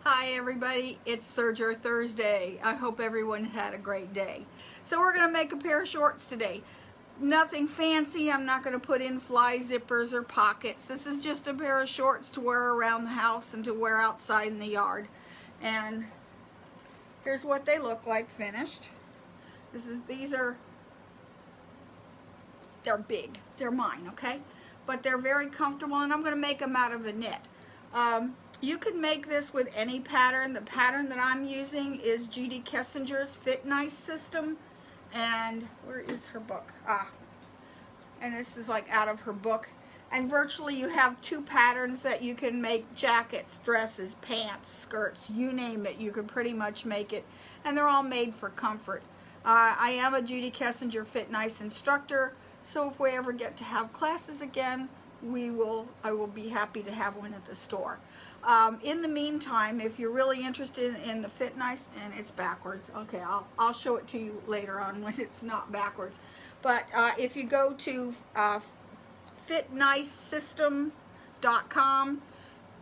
Hi everybody, it's Serger Thursday. I hope everyone had a great day. So we're going to make a pair of shorts today. Nothing fancy. I'm not going to put in fly zippers or pockets. This is just a pair of shorts to wear around the house and to wear outside in the yard. And here's what they look like finished. They're big. They're mine, okay? But they're very comfortable, and I'm going to make them out of a knit. You can make this with any pattern. The pattern that I'm using is Judy Kessinger's Fit Nice system. And where is her book? And this is like out of her book. And virtually you have two patterns that you can make: jackets, dresses, pants, skirts, you name it. You can pretty much make it. And they're all made for comfort. I am a Judy Kessinger Fit Nice instructor. So if we ever get to have classes again, I will be happy to have one at the store. In the meantime, if you're really interested in the Fit Nice, and it's backwards, okay, I'll show it to you later on when it's not backwards. But if you go to fitnicesystem.com,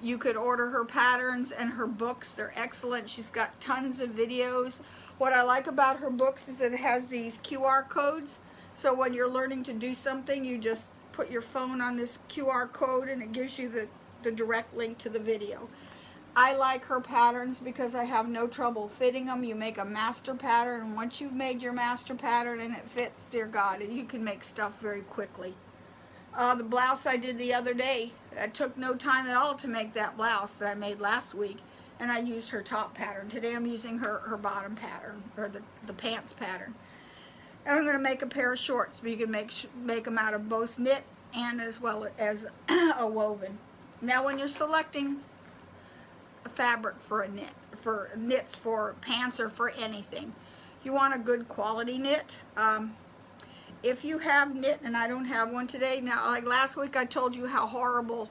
you could order her patterns and her books. They're excellent. She's got tons of videos. What I like about her books is that it has these QR codes. So when you're learning to do something, you just put your phone on this QR code and it gives you the direct link to the video. I like her patterns because I have no trouble fitting them. You make a master pattern, and once you've made your master pattern and it fits, dear God, you can make stuff very quickly. The blouse I did the other day, it took no time at all to make that blouse that I made last week, and I used her top pattern. Today I'm using her bottom pattern, or the pants pattern. And I'm going to make a pair of shorts, but you can make them out of both knit and as well as a woven. Now when you're selecting a fabric for a knit, for knits for pants or for anything, you want a good quality knit. If you have knit, and I don't have one today, now like last week I told you how horrible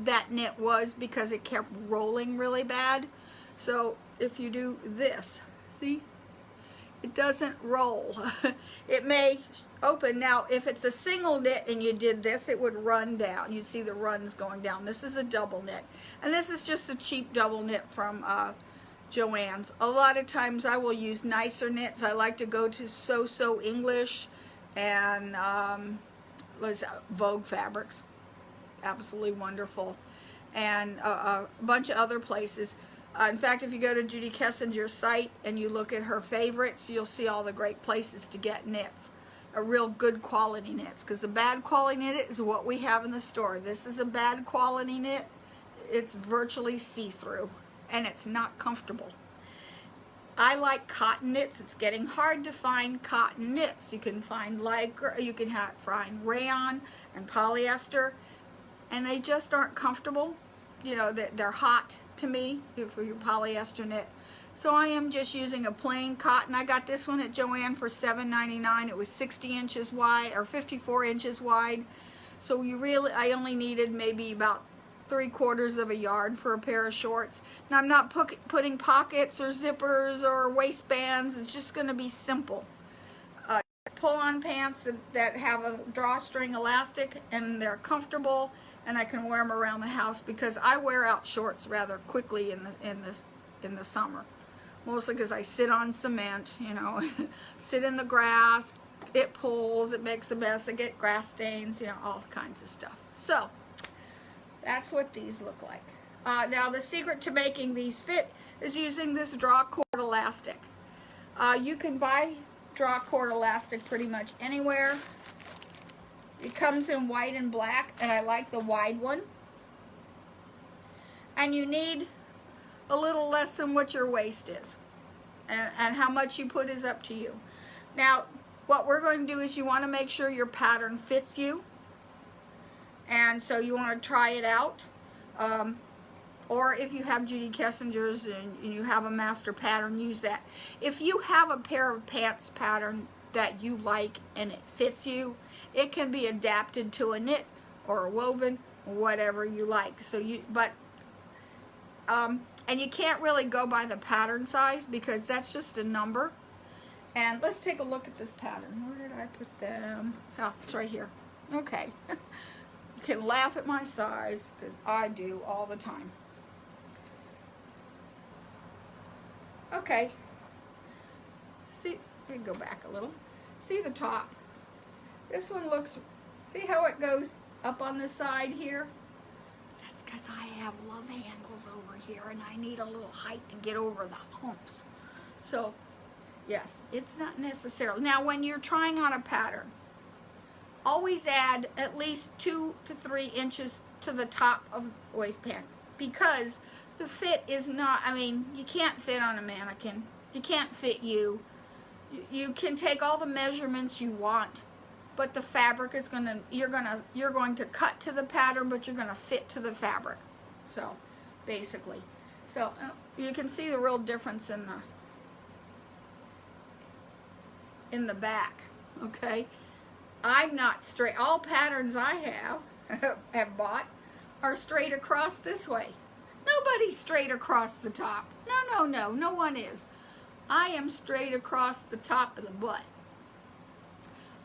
that knit was because it kept rolling really bad. So if you do this, see? It doesn't roll. It may open. Now, if it's a single knit and you did this, it would run down. You'd see the runs going down. This is a double knit. And this is just a cheap double knit from Joann's. A lot of times I will use nicer knits. I like to go to So English and Vogue Fabrics. Absolutely wonderful. And a bunch of other places. In fact, if you go to Judy Kessinger's site and you look at her favorites, you'll see all the great places to get knits. A real good quality knits, because a bad quality knit is what we have in the store. This is a bad quality knit. It's virtually see-through, and it's not comfortable. I like cotton knits. It's getting hard to find cotton knits. You can find lycra, you can find rayon and polyester, and they just aren't comfortable. You know, they're hot to me for your polyester knit. So I am just using a plain cotton. I got this one at Joann for $7.99. It was 60 inches wide or 54 inches wide. So I only needed maybe about 3/4 of a yard for a pair of shorts. Now I'm not putting pockets or zippers or waistbands. It's just going to be simple. Pull-on pants that have a drawstring elastic, and they're comfortable, and I can wear them around the house because I wear out shorts rather quickly in the summer. Mostly because I sit on cement, you know, sit in the grass, it pulls, it makes a mess, I get grass stains, you know, all kinds of stuff. So, that's what these look like. Now the secret to making these fit is using this draw cord elastic. You can buy draw cord elastic pretty much anywhere. It comes in white and black, and I like the wide one. And you need a little less than what your waist is. And how much you put is up to you. Now, what we're going to do is you want to make sure your pattern fits you. And so you want to try it out. Or if you have Judy Kessinger's and you have a master pattern, use that. If you have a pair of pants pattern that you like and it fits you, it can be adapted to a knit or a woven, whatever you like. So and you can't really go by the pattern size because that's just a number. And let's take a look at this pattern. Where did I put them? Oh, it's right here. Okay. You can laugh at my size because I do all the time. Okay. See, let me go back a little. See the top? This one looks, see how it goes up on the side here? That's because I have love handles over here and I need a little height to get over the humps. So, yes, it's not necessarily. Now, when you're trying on a pattern, always add at least 2 to 3 inches to the top of the waistband, because the fit is not, I mean, you can't fit on a mannequin. You can't fit you. You can take all the measurements you want, but the fabric is you're going to cut to the pattern, but you're gonna fit to the fabric. So, basically. So, you can see the real difference in the back, okay? I'm not straight. All patterns I have bought are straight across this way. Nobody's straight across the top. No one is. I am straight across the top of the butt.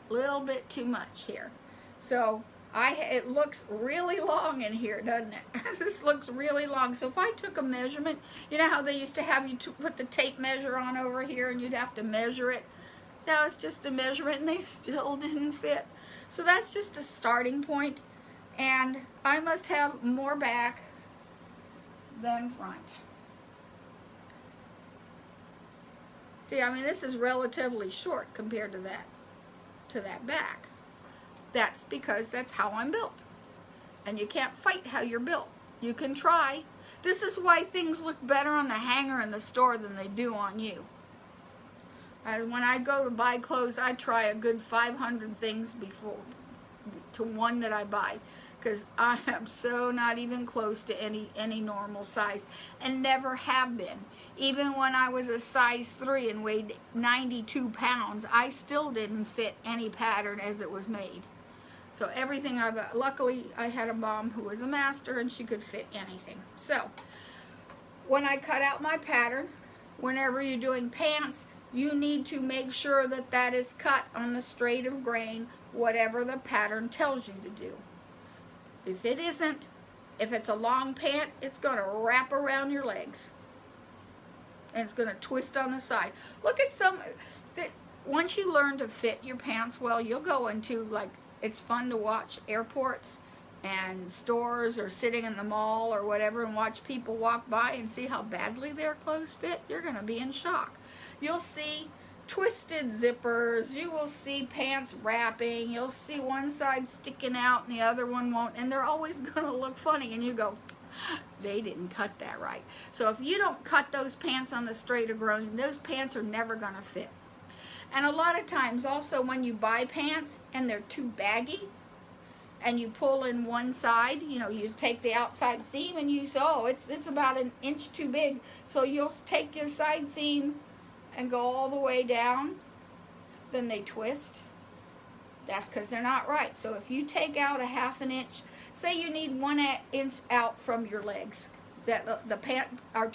A little bit too much here. So it looks really long in here, doesn't it? This looks really long. So if I took a measurement, you know how they used to have you to put the tape measure on over here and you'd have to measure it? That was just a measurement and they still didn't fit. So that's just a starting point. And I must have more back than front. See, I mean, this is relatively short compared to that back. That's because that's how I'm built. And you can't fight how you're built. You can try. This is why things look better on the hanger in the store than they do on you. When I go to buy clothes, I try a good 500 things before to one that I buy, because I am so not even close to any normal size, and never have been. Even when I was a size 3 and weighed 92 pounds, I still didn't fit any pattern as it was made. So everything luckily I had a mom who was a master and she could fit anything. So when I cut out my pattern, whenever you're doing pants, you need to make sure that that is cut on the straight of grain, whatever the pattern tells you to do. If it isn't, if it's a long pant, it's going to wrap around your legs. And it's going to twist on the side. Look at once you learn to fit your pants well, you'll go into, like, it's fun to watch airports and stores or sitting in the mall or whatever and watch people walk by and see how badly their clothes fit. You're going to be in shock. You'll see twisted zippers, you will see pants wrapping, you'll see one side sticking out and the other one won't, and they're always going to look funny, and you go, they didn't cut that right. So if you don't cut those pants on the straight of grain, those pants are never going to fit. And a lot of times also when you buy pants and they're too baggy and you pull in one side, you know, you take the outside seam and you say, oh, it's about 1 inch too big, so you'll take your side seam and go all the way down, then they twist. That's because they're not right. So if you take out a 1/2 inch, say you need 1 inch out from your legs, that the pant are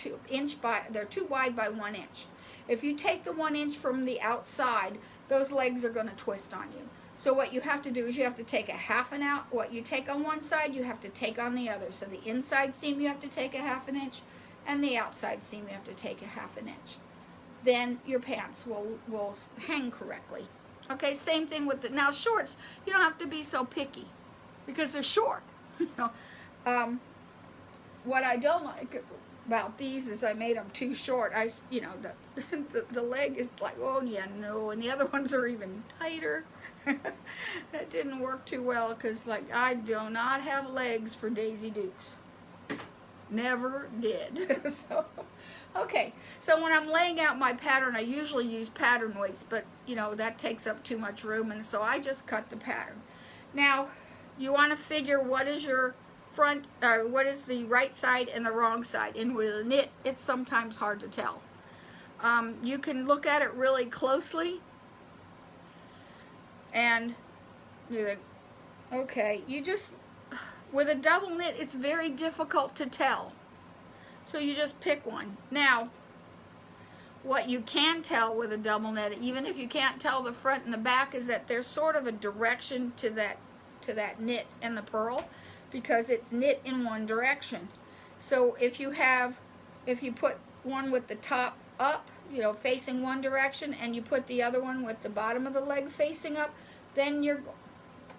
they're too wide by 1 inch. If you take the 1 inch from the outside, those legs are going to twist on you. So what you have to do is you have to take a 1/2 out. What you take on one side, you have to take on the other. So the inside seam you have to take a 1/2 inch, and the outside seam you have to take a 1/2 inch. Then your pants will hang correctly. Okay, same thing with now shorts. You don't have to be so picky because they're short. You know, what I don't like about these is I made them too short. The leg is like, oh yeah, no, and the other ones are even tighter. That didn't work too well because, like, I do not have legs for Daisy Dukes. Never did. So. Okay, so when I'm laying out my pattern, I usually use pattern weights, but, you know, that takes up too much room, and so I just cut the pattern. Now, you want to figure what is your front, or what is the right side and the wrong side. And with a knit, it's sometimes hard to tell. You can look at it really closely, and you think, okay, with a double knit, it's very difficult to tell. So you just pick one. Now, what you can tell with a double knit, even if you can't tell the front and the back, is that there's sort of a direction to that knit and the purl, because it's knit in one direction. So if you put one with the top up, you know, facing one direction, and you put the other one with the bottom of the leg facing up, then you're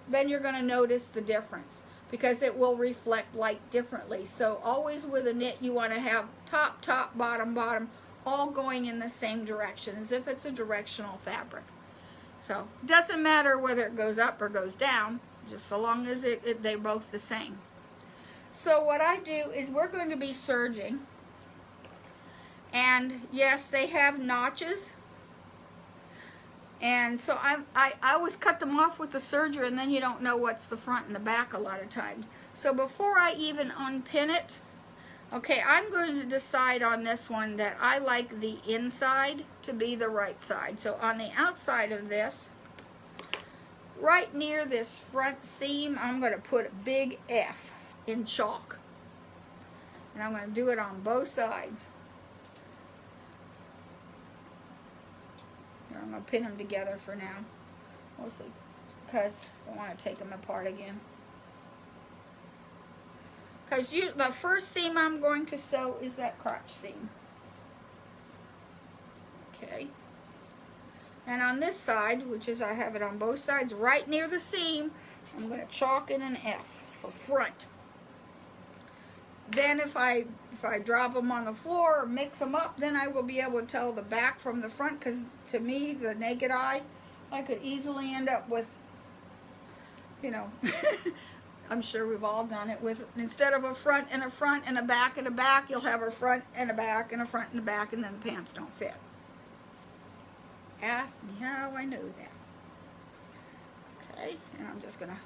going to notice the difference, because it will reflect light differently. So always with a knit, you want to have top, top, bottom, bottom, all going in the same direction, as if it's a directional fabric. So it doesn't matter whether it goes up or goes down, just so long as they're both the same. So what I do is we're going to be serging, and yes, they have notches, and so I always cut them off with the serger, and then you don't know what's the front and the back a lot of times. So before I even unpin it, okay, I'm going to decide on this one that I like the inside to be the right side. So on the outside of this, right near this front seam, I'm going to put a big F in chalk. And I'm going to do it on both sides. Here, I'm going to pin them together for now, mostly because I want to take them apart again. Because the first seam I'm going to sew is that crotch seam. Okay. And on this side, which is I have it on both sides, right near the seam, I'm going to chalk in an F for front. Then if I drop them on the floor or mix them up, then I will be able to tell the back from the front, because to me, the naked eye, I could easily end up with, you know, I'm sure we've all done it with, instead of a front and a back and a back, you'll have a front and a back and a front and a back, and then the pants don't fit. Ask me how I know that. Okay, and I'm just gonna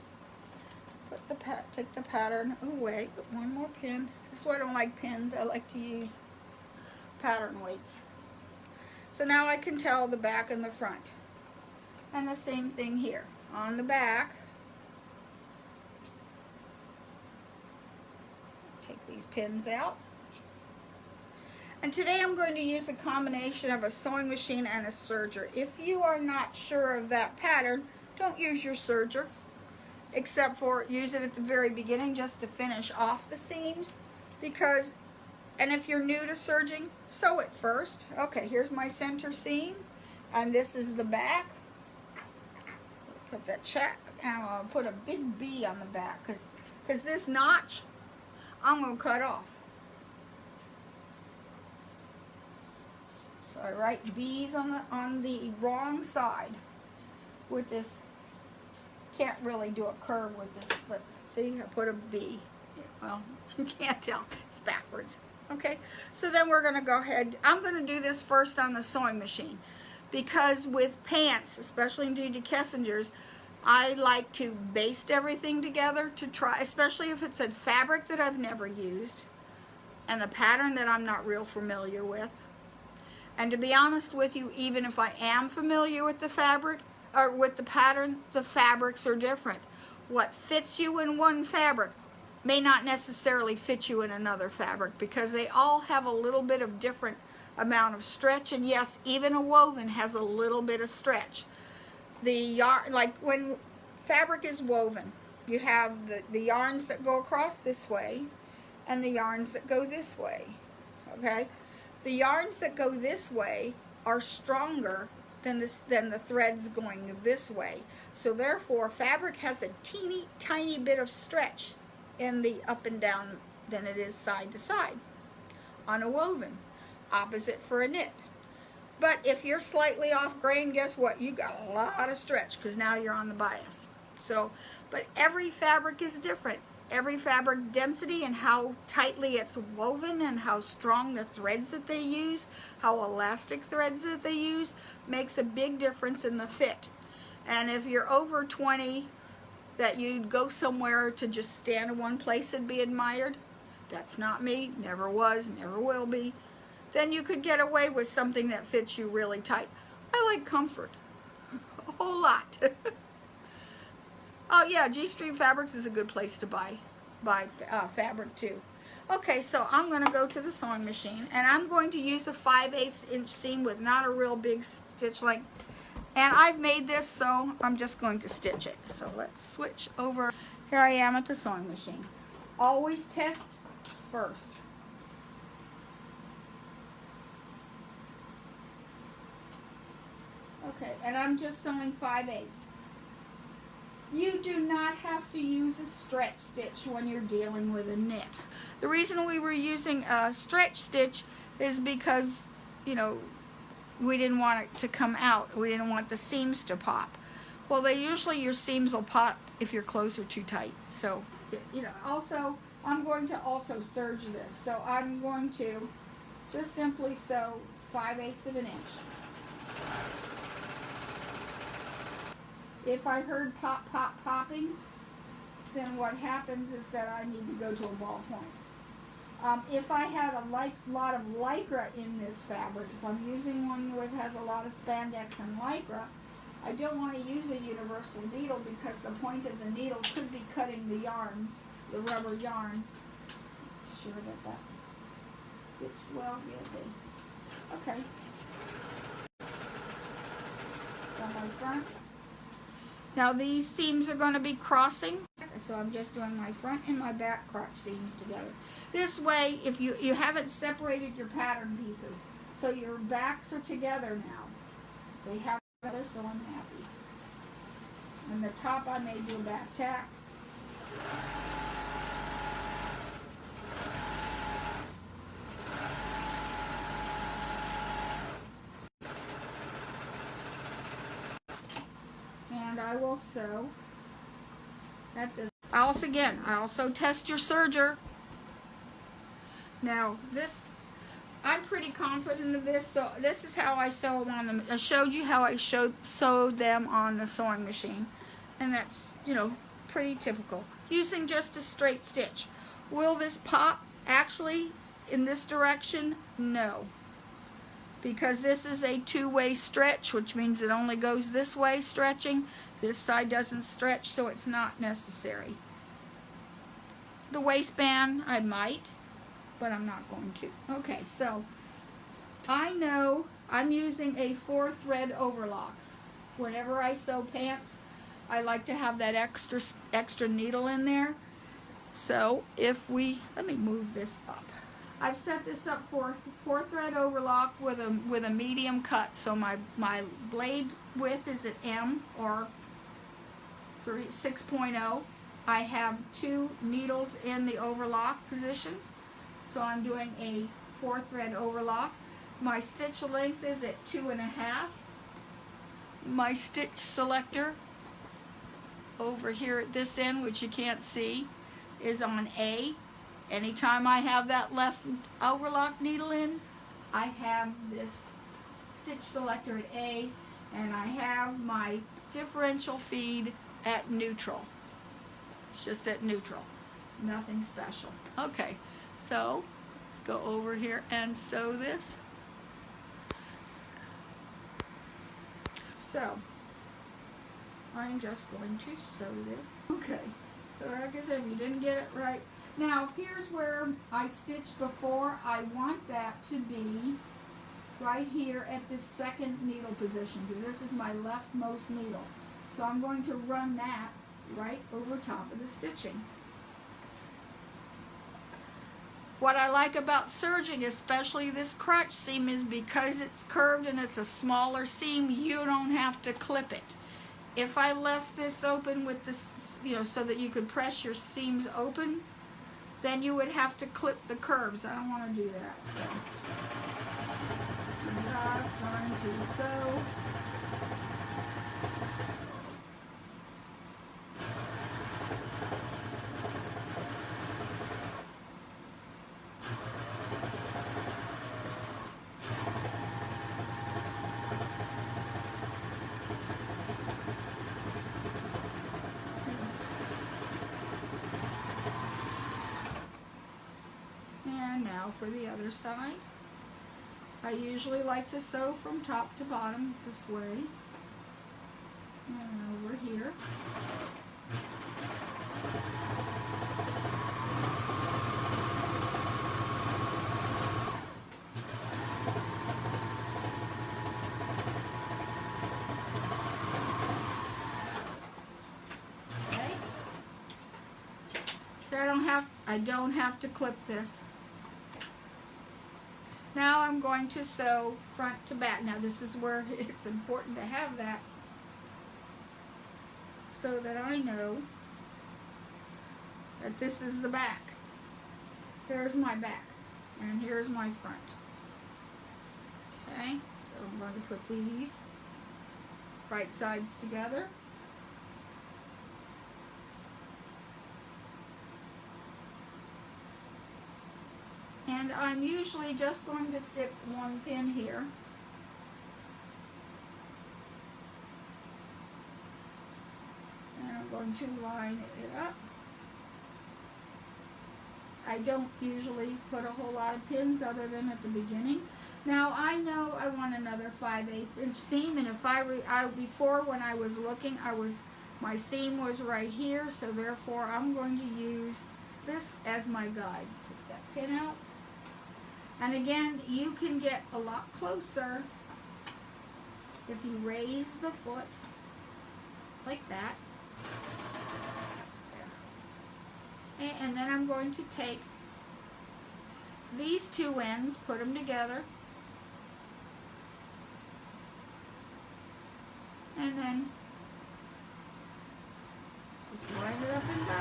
take the pattern away, put one more pin. This is why I don't like pins. I like to use pattern weights. So now I can tell the back and the front. And the same thing here. On the back, take these pins out. And today I'm going to use a combination of a sewing machine and a serger. If you are not sure of that pattern, don't use your serger, except for use it at the very beginning just to finish off the seams. Because, and if you're new to serging, sew it first. Okay, here's my center seam, and this is the back. Put that check, and I'll put a big B on the back, because this notch, I'm going to cut off. So I write B's on the wrong side with this. Can't really do a curve with this, but see, I put a B. Well, you can't tell, it's backwards. Okay, so then we're going to go ahead. I'm going to do this first on the sewing machine, because with pants, especially in Judy Kessinger's, I like to baste everything together to try, especially if it's a fabric that I've never used and a pattern that I'm not real familiar with. And to be honest with you, even if I am familiar with the fabric or with the pattern, the fabrics are different. What fits you in one fabric may not necessarily fit you in another fabric, because they all have a little bit of different amount of stretch. And yes, even a woven has a little bit of stretch. The yarn, like when fabric is woven, you have the yarns that go across this way and the yarns that go this way. Okay, the yarns that go this way are stronger than the threads going this way. So therefore, fabric has a teeny tiny bit of stretch in the up and down than it is side to side on a woven. Opposite for a knit. But if you're slightly off grain, guess what? You got a lot of stretch, because now you're on the bias. So, but every fabric is different. Every fabric density and how tightly it's woven and how strong the threads that they use, how elastic threads that they use, makes a big difference in the fit. And if you're over 20, that you'd go somewhere to just stand in one place and be admired, that's not me, never was, never will be, then you could get away with something that fits you really tight. I like comfort a whole lot. Oh yeah, G-Stream Fabrics is a good place to buy fabric too. Okay, so I'm going to go to the sewing machine, and I'm going to use a 5/8 inch seam with not a real big stitch length. And I've made this, so I'm just going to stitch it. So let's switch over. Here I am at the sewing machine. Always test first. and I'm just sewing 5/8. You do not have to use a stretch stitch when you're dealing with a knit. The reason we were using a stretch stitch is because, you know, we didn't want it to come out. We didn't want the seams to pop. Well, usually your seams will pop if your clothes are too tight. So, you know, also, I'm going to also serge this. So I'm going to just simply sew 5/8 of an inch. If I heard pop, pop, popping, then what happens is that I need to go to a ballpoint. If I had a lot of lycra in this fabric, if I'm using one that has a lot of spandex and lycra, I don't want to use a universal needle because the point of the needle could be cutting the yarns, the rubber yarns. Sure that stitched well, yeah, okay. On my front. Now these seams are going to be crossing, so I'm just doing my front and my back crotch seams together. This way, if you haven't separated your pattern pieces, so your backs are together now. They have together, so I'm happy. And the top I may do a back tack. And I will sew at this. I also test your serger. Now this, I'm pretty confident of this, so this is how I sew them on them. I showed you how I sewed them on the sewing machine, and that's, you know, pretty typical. Using just a straight stitch. Will this pop actually in this direction? No. Because this is a two-way stretch, which means it only goes this way stretching. This side doesn't stretch, so it's not necessary. The waistband, I might, but I'm not going to. Okay, so I know I'm using a 4-thread overlock. Whenever I sew pants, I like to have that extra needle in there. So if we, let me move this up. I've set this up for 4-thread overlock with a medium cut. So my blade width is at M or 6.0. I have 2 needles in the overlock position. So I'm doing a 4-thread overlock. My stitch length is at 2.5. My stitch selector over here at this end, which you can't see, is on A. Anytime I have that left overlock needle in, I have this stitch selector at A, and I have my differential feed at neutral. It's just at neutral, nothing special. Okay, so let's go over here and sew this. So I'm just going to sew this. Okay, so like I said, if you didn't get it right. Now here's where I stitched before. I want that to be right here at this second needle position because this is my leftmost needle. So I'm going to run that right over top of the stitching. What I like about serging, especially this crotch seam, is because it's curved and it's a smaller seam, you don't have to clip it. If I left this open with this, you know, so that you could press your seams open, then you would have to clip the curves. I don't want to do that. So I'm just going to sew. And now for the other side. I usually like to sew from top to bottom this way. And over here. Okay. So I don't have to clip this. Now I'm going to sew front to back. Now this is where it's important to have that so that I know that this is the back. There's my back and here's my front. Okay, so I'm going to put these right sides together. And I'm usually just going to stick one pin here. And I'm going to line it up. I don't usually put a whole lot of pins other than at the beginning. Now I know I want another 5/8 inch seam, and if before when I was looking, my seam was right here, so therefore I'm going to use this as my guide. Take that pin out. And again, you can get a lot closer if you raise the foot like that. There. And then I'm going to take these two ends, put them together, and then just line it up and go.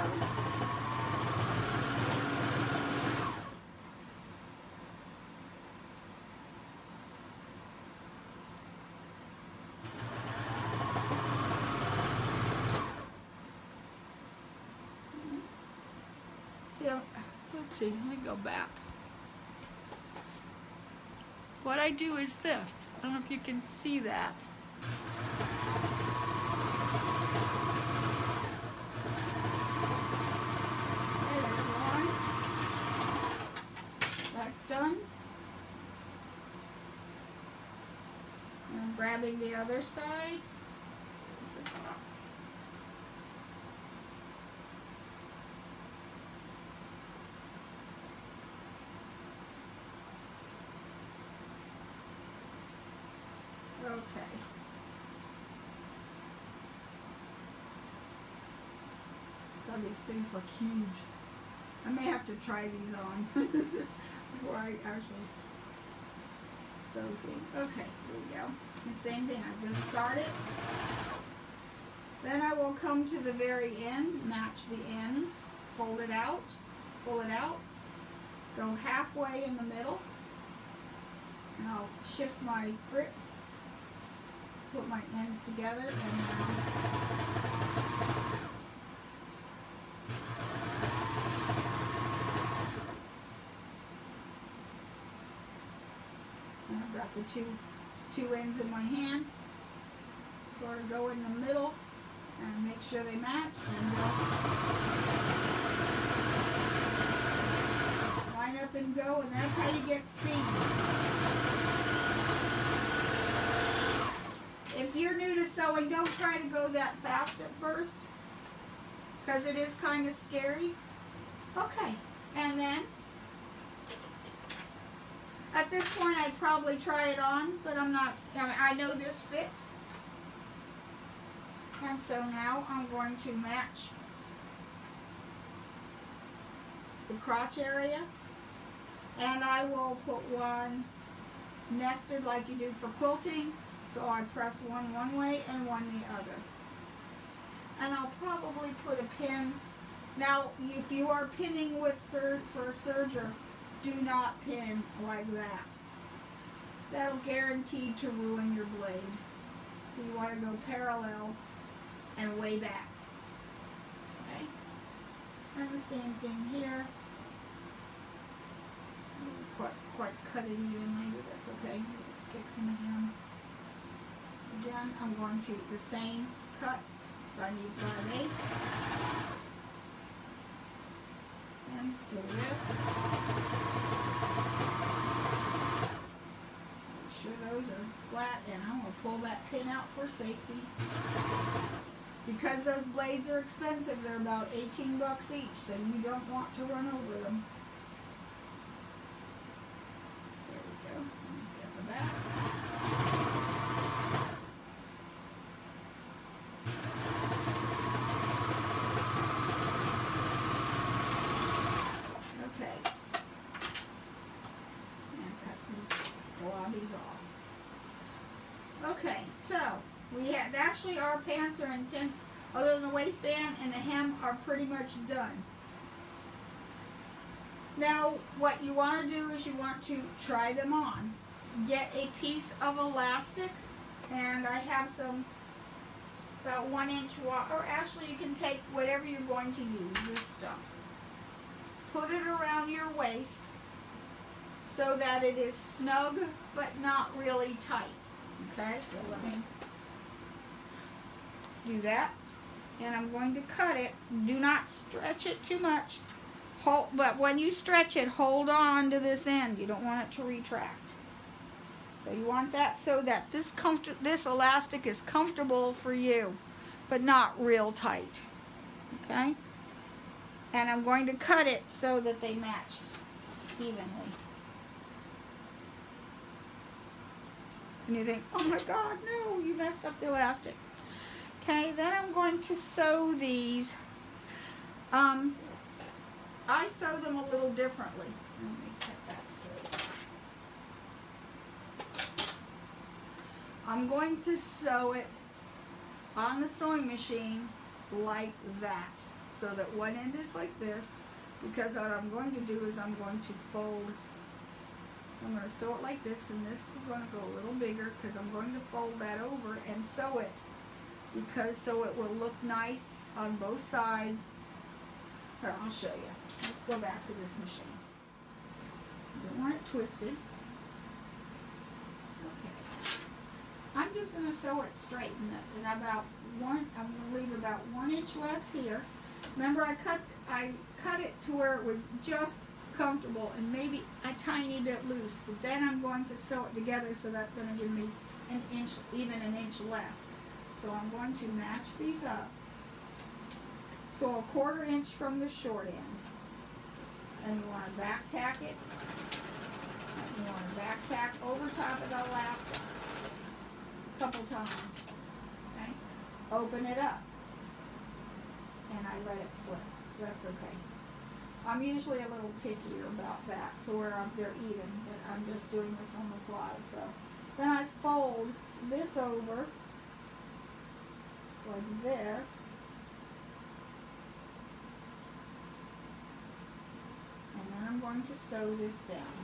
Let's see, let me go back. What I do is this. I don't know if you can see that. Okay, there's one. That's done. And I'm grabbing the other side. Here's the top. Okay. God, these things look huge. I may have to try these on before I actually sew things. Okay, here we go. And same thing, I just start it. Then I will come to the very end, match the ends, fold it out, pull it out, go halfway in the middle, and I'll shift my grip. Put my ends together and I've got the two ends in my hand. Sort of go in the middle and make sure they match. And line up and go, and that's how you get speed. If you're new to sewing, don't try to go that fast at first, because it is kind of scary. Okay, and then at this point I'd probably try it on, but I'm not, I know this fits. And so now I'm going to match the crotch area, and I will put one nested like you do for quilting. So I press one way and one the other. And I'll probably put a pin. Now, if you are pinning for a serger, do not pin like that. That'll guarantee to ruin your blade. So you want to go parallel and way back. Okay? And the same thing here. I didn't quite cut it evenly, but that's okay. Fixing it again. Again, I'm going to the same cut, so I need 5/8. And so this. Make sure those are flat, and I'm going to pull that pin out for safety. Because those blades are expensive, they're about 18 bucks each, so you don't want to run over them. There we go. Let's get the back. actually our pants are intent, other than the waistband and the hem, are pretty much done. Now, what you want to do is you want to try them on. Get a piece of elastic, and I have some about 1 inch wide, or actually you can take whatever you're going to use, this stuff. Put it around your waist so that it is snug but not really tight. Okay, so let me do that. And I'm going to cut it. Do not stretch it too much. But when you stretch it, hold on to this end. You don't want it to retract. So you want that so that this elastic is comfortable for you, but not real tight. Okay? And I'm going to cut it so that they match evenly. And you think, oh my God, no, you messed up the elastic. Okay, then I'm going to sew these. I sew them a little differently. Let me cut that straight. I'm going to sew it on the sewing machine like that, so that one end is like this, because what I'm going to do is I'm going to fold. I'm going to sew it like this, and this is going to go a little bigger because I'm going to fold that over and sew it, because so it will look nice on both sides. Here, I'll show you. Let's go back to this machine. Don't want it twisted. Okay. I'm just going to sew it straight, and about I'm going to leave about 1 inch less here. Remember, I cut it to where it was just comfortable and maybe a tiny bit loose, but then I'm going to sew it together, so that's going to give me an inch, even an inch less. So I'm going to match these up. So 1/4 inch from the short end. And you want to back tack it. You want to back tack over top of the elastic a couple times. Okay? Open it up. And I let it slip. That's okay. I'm usually a little pickier about that, so where they're even, but I'm just doing this on the fly. So then I fold this over like this. And then I'm going to sew this down.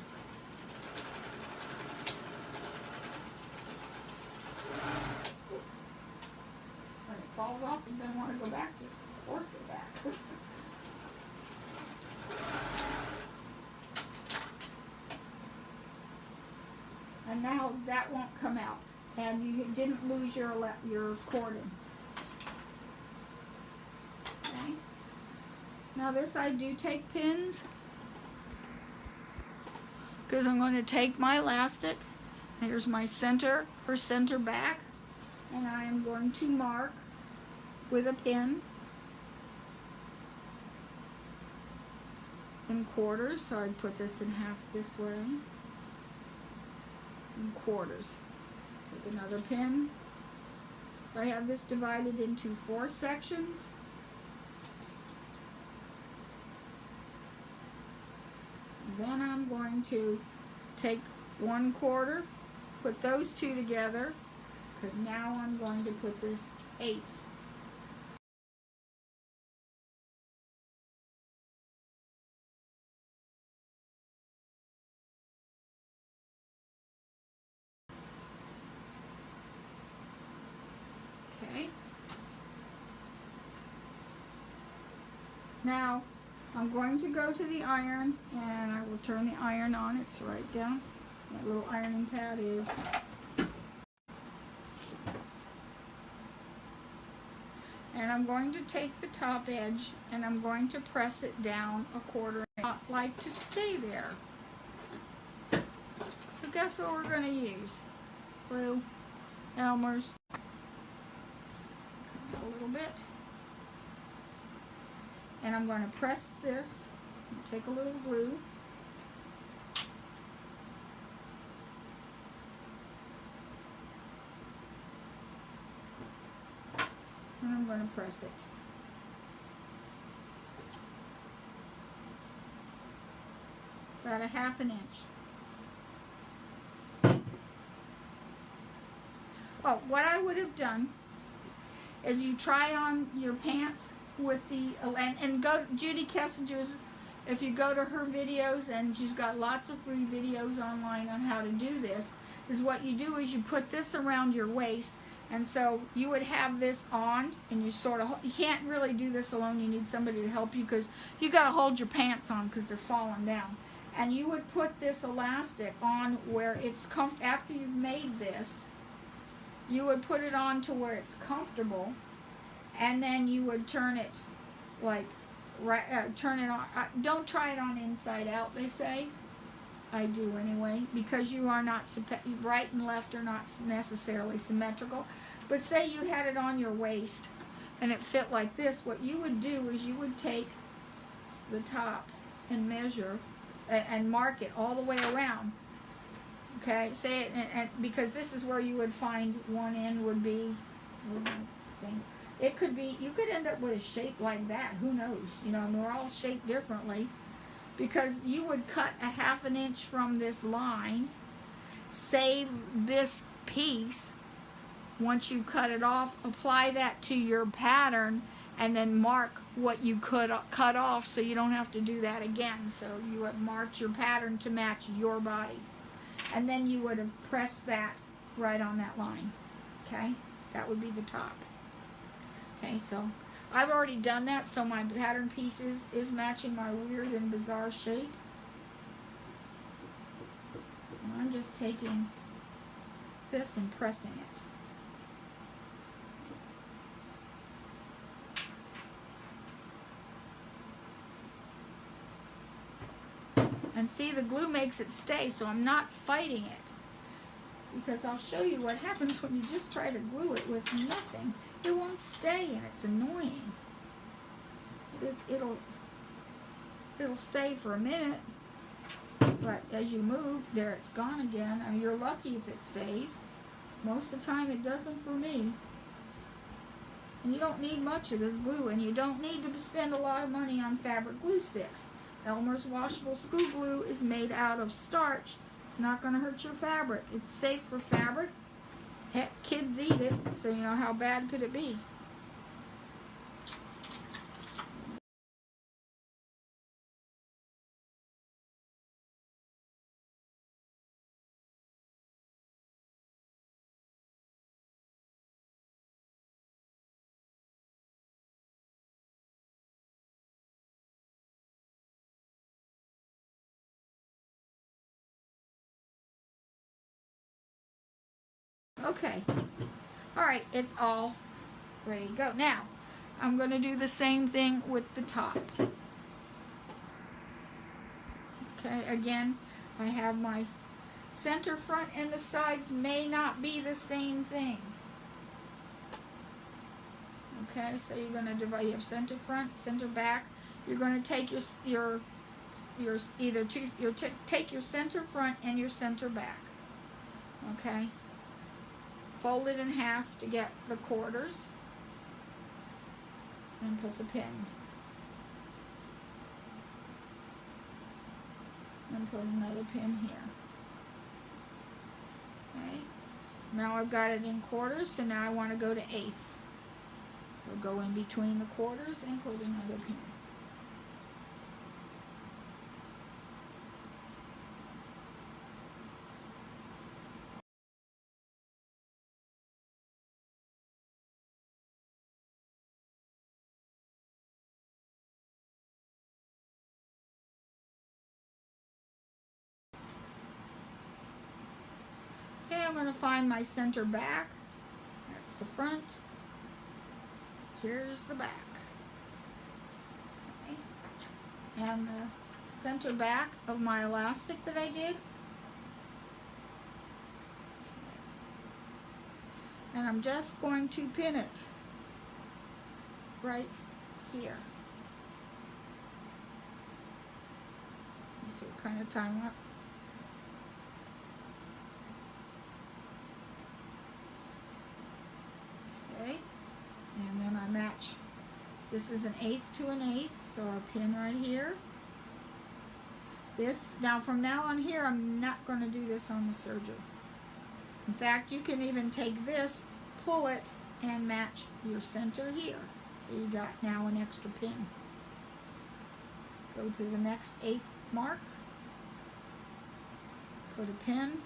When it falls off and doesn't want to go back, just force it back. And now that won't come out, and you didn't lose your cording. Okay. Now this, I do take pins, because I'm going to take my elastic. Here's my center for center back, and I am going to mark with a pin in quarters. So I'd put this in half this way. In quarters. Take another pin. So I have this divided into 4 sections. Then I'm going to take 1/4, put those two together, because now I'm going to put this 1/8. Okay. Now I'm going to go to the iron, and I will turn the iron on. It's right down. That little ironing pad is. And I'm going to take the top edge, and I'm going to press it down 1/4 inch. I like to stay there. So guess what we're going to use? Glue, Elmer's. A little bit. And I'm going to press this, take a little glue, and I'm going to press it. About 1/2 inch. Oh, what I would have done is you try on your pants with the, and go Judy Kessinger's, if you go to her videos, and she's got lots of free videos online on how to do this, is what you do is you put this around your waist, and so you would have this on, and you sort of, you can't really do this alone, you need somebody to help you, because you got to hold your pants on because they're falling down. And you would put this elastic on where it's after you've made this, you would put it on to where it's comfortable, and then you would turn it like, turn it on. Don't try it on inside out, they say. I do anyway, because you are not, right and left are not necessarily symmetrical. But say you had it on your waist and it fit like this, what you would do is you would take the top and measure and mark it all the way around. Okay, say it, and because this is where you would find one end would be, it could be, you could end up with a shape like that, who knows, you know, and we're all shaped differently, because you would cut a ½ inch from this line, save this piece, once you cut it off, apply that to your pattern, and then mark what you could cut off so you don't have to do that again. So you have marked your pattern to match your body. And then you would have pressed that right on that line. Okay? That would be the top. Okay, so I've already done that, so my pattern piece is matching my weird and bizarre shape. And I'm just taking this and pressing it. And see, the glue makes it stay, so I'm not fighting it. Because I'll show you what happens when you just try to glue it with nothing. It won't stay, and it's annoying. So it'll stay for a minute, but as you move, there it's gone again. I mean, you're lucky if it stays. Most of the time, it doesn't for me. And you don't need much of this glue, and you don't need to spend a lot of money on fabric glue sticks. Elmer's washable school glue is made out of starch. It's not going to hurt your fabric. It's safe for fabric. Heck, kids eat it, so you know, how bad could it be? Okay. Alright, it's all ready to go. Now, I'm going to do the same thing with the top. Okay, again, I have my center front, and the sides may not be the same thing. Okay, so you're going to divide, you have center front, center back. You're going to take take your center front and your center back. Okay. Fold it in half to get the quarters, and put the pins, and put another pin here. Okay, now I've got it in quarters, so now I want to go to eighths. So go in between the quarters and put another pin. I'm going to find my center back. That's the front. Here's the back. Okay. And the center back of my elastic that I did. And I'm just going to pin it right here. So kind of time up. Okay, and then I match. This is an eighth to an eighth, so I'll pin right here. This, now from now on here, I'm not going to do this on the serger. In fact, you can even take this, pull it, and match your center here. So you got now an extra pin. Go to the next 8th mark, put a pin,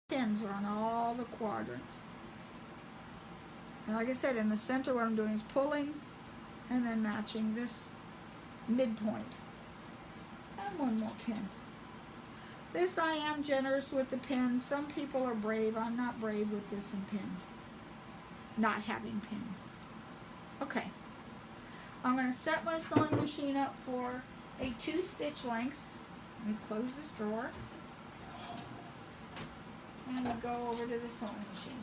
pins are on all the quadrants. And like I said, in the center what I'm doing is pulling and then matching this midpoint. And one more pin. This I am generous with the pins. Some people are brave. I'm not brave with this and pins. Not having pins. Okay. I'm going to set my sewing machine up for a 2-stitch length. Let me close this drawer. And we'll go over to the sewing machine.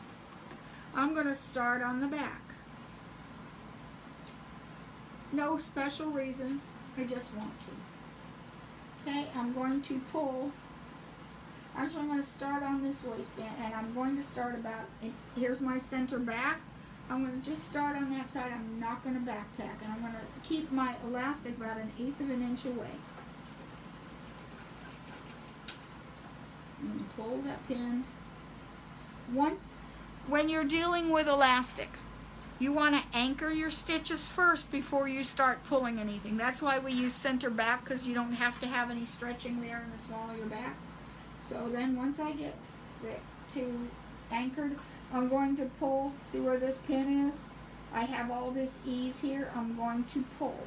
I'm going to start on the back. No special reason. I just want to. Okay, I'm going to pull. Actually, I'm going to start on this waistband, and I'm going to start about, here's my center back. I'm going to just start on that side. I'm not going to back tack, and I'm going to keep my elastic about 1/8 of an inch away. And pull that pin. When you're dealing with elastic, you want to anchor your stitches first before you start pulling anything. That's why we use center back, because you don't have to have any stretching there in the small of your back. So then once I get to anchored, I'm going to pull. See where this pin is? I have all this ease here. I'm going to pull.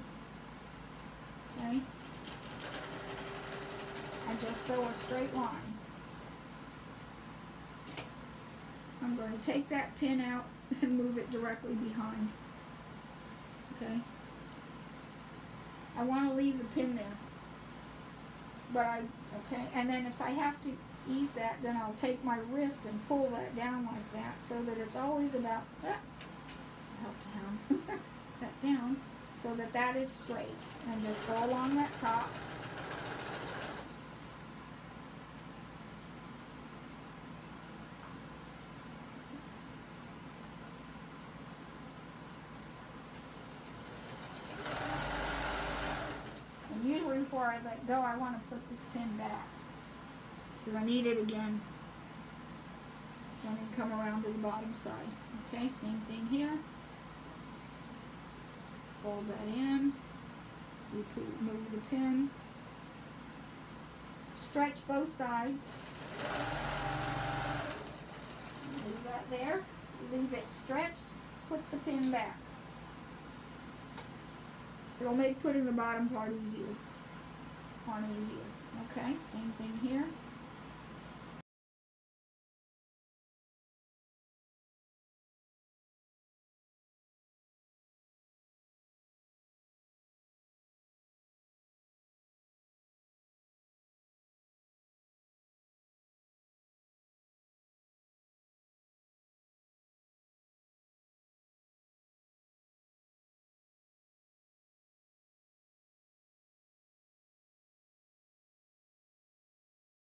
Okay? And just sew a straight line. I'm going to take that pin out and move it directly behind. Okay? I want to leave the pin there. But okay, and then if I have to ease that, then I'll take my wrist and pull that down like that, so that it's always about, help to have that down, so that that is straight. And just go along that top. Usually before I let go, I want to put this pin back because I need it again when I come around to the bottom side. Okay, same thing here. Just fold that in. Move the pin. Stretch both sides. Leave that there. Leave it stretched. Put the pin back. It'll make putting the bottom part easier. Okay, same thing here.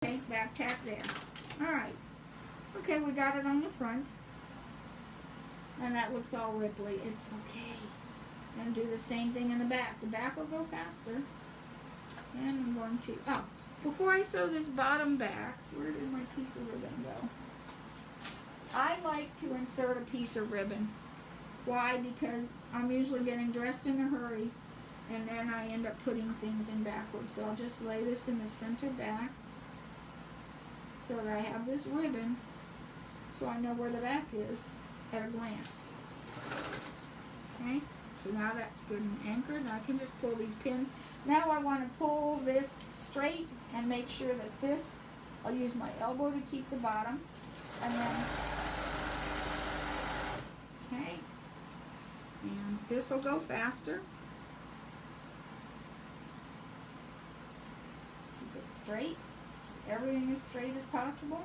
Okay, back tack there. Alright. Okay, we got it on the front. And that looks all ripply. It's okay. And do the same thing in the back. The back will go faster. And I'm going to, before I sew this bottom back, where did my piece of ribbon go? I like to insert a piece of ribbon. Why? Because I'm usually getting dressed in a hurry, and then I end up putting things in backwards. So I'll just lay this in the center back, so that I have this ribbon, so I know where the back is at a glance. Okay, so now that's good and anchored. I can just pull these pins. Now I want to pull this straight and make sure that this, I'll use my elbow to keep the bottom, and then, okay, and this will go faster. Keep it straight. Everything as straight as possible.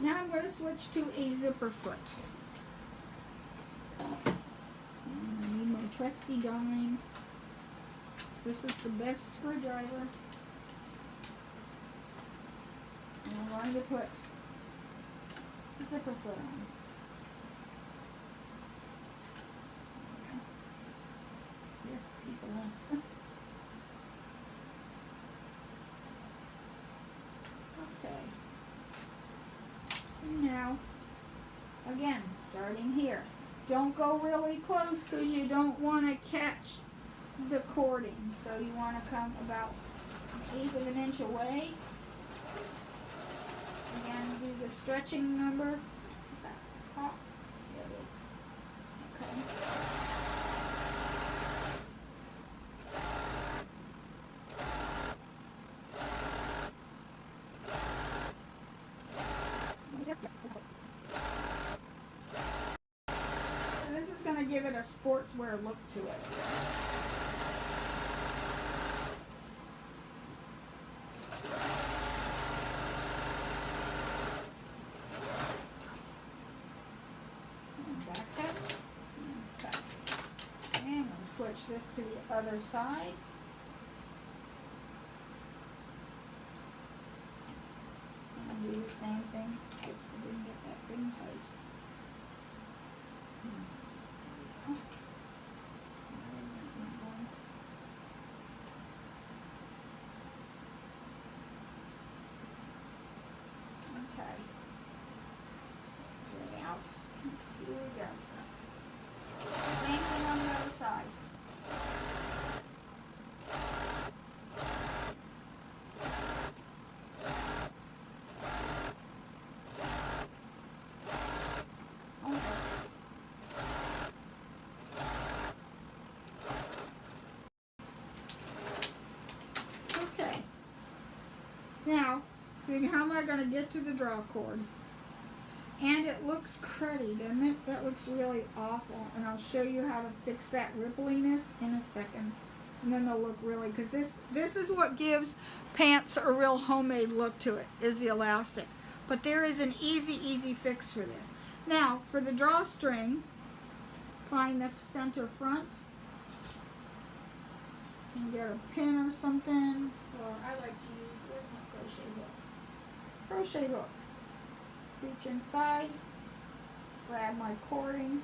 Now I'm going to switch to a zipper foot. And I need my trusty dime. This is the best screwdriver. And I'm going to put the zipper foot on. Here, piece of lint. Okay. And now, again, starting here. Don't go really close because you don't want to catch the cording. So you want to come about 1/8 of an inch away. Again, do the stretching number. Is that hot? Yeah, it is. Okay. And this is going to give it a sportswear look to it. Switch this to the other side. And do the same thing. Oops, I didn't get that thing tight. Okay. Thread out. Here we go. Same thing on the other side. Now, how am I going to get to the draw cord? And it looks cruddy, doesn't it? That looks really awful. And I'll show you how to fix that rippliness in a second. And then they'll look really, because this is what gives pants a real homemade look to it, is the elastic. But there is an easy fix for this. Now, for the drawstring, find the center front. And get a pin or something. Or I like to use, where's my crochet hook? Crochet hook. Reach inside, grab my cording.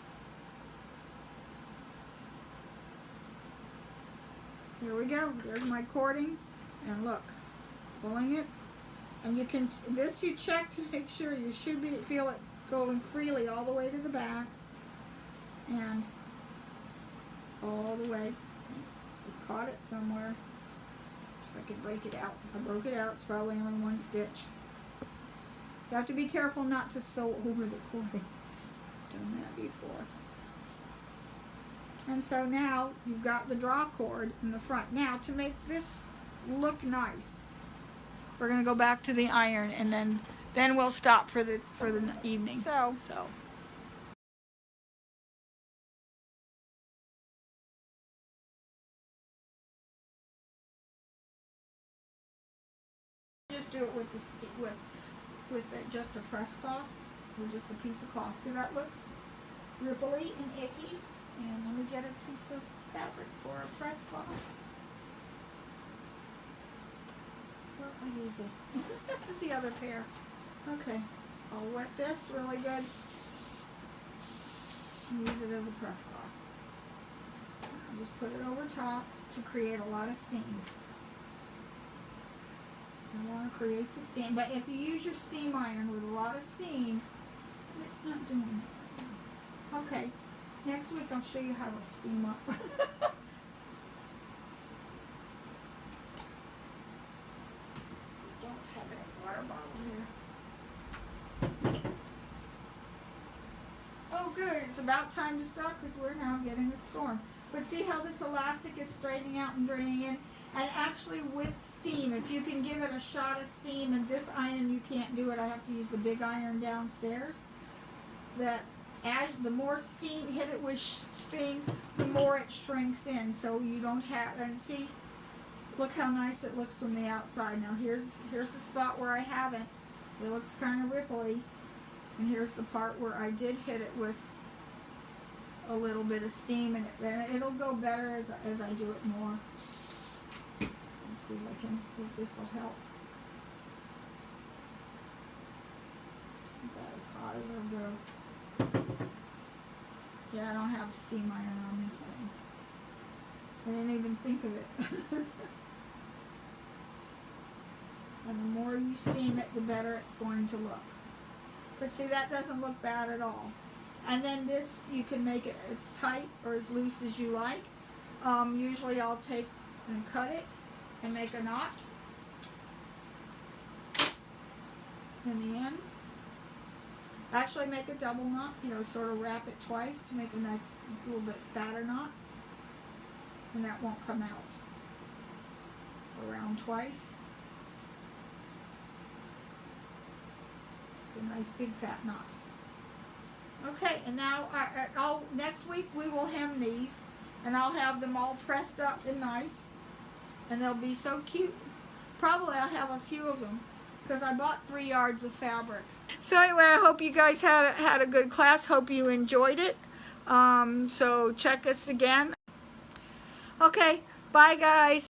Here we go, there's my cording, and look, pulling it, and you can, this you check to make sure you should feel it going freely all the way to the back, and all the way. I caught it somewhere, if I could break it out. I broke it out, it's probably only one stitch. You have to be careful not to sew over the cording. Done that before. And so now you've got the draw cord in the front. Now to make this look nice, we're going to go back to the iron, and then we'll stop for the evening. So. Just do it with just a press cloth, or just a piece of cloth. See, that looks ripply and icky. And let me get a piece of fabric for a press cloth. Well, I use this. This is the other pair. Okay, I'll wet this really good and use it as a press cloth. I'll just put it over top to create a lot of steam. You want to create the steam, but if you use your steam iron with a lot of steam, it's not doing it. Okay, next week I'll show you how to steam up. Don't have a water bottle here. Oh good, it's about time to stop because we're now getting a storm. But see how this elastic is straightening out and draining in? And actually with steam, if you can give it a shot of steam, and this iron you can't do it, I have to use the big iron downstairs, that as the more steam, hit it with steam, the more it shrinks in, so you don't have, and see, look how nice it looks from the outside. Now here's the spot where I haven't. It looks kind of ripply, And here's the part where I did hit it with a little bit of steam, and then it'll go better as I do it more. Let's see if this will help. That as hot as it'll go. Yeah, I don't have a steam iron on this thing. I didn't even think of it. And the more you steam it, the better it's going to look. But see, that doesn't look bad at all. And then this, you can make it as tight or as loose as you like. Usually I'll take and cut it and make a knot in the ends. Actually make a double knot, you know, sort of wrap it twice to make a nice, little bit fatter knot. And that won't come out. Around twice. It's a nice big fat knot. Okay, and now next week we will hem these, and I'll have them all pressed up and nice, and they'll be so cute. Probably I'll have a few of them because I bought 3 yards of fabric. So anyway, I hope you guys had a good class. Hope you enjoyed it. So check us again. Okay, bye guys.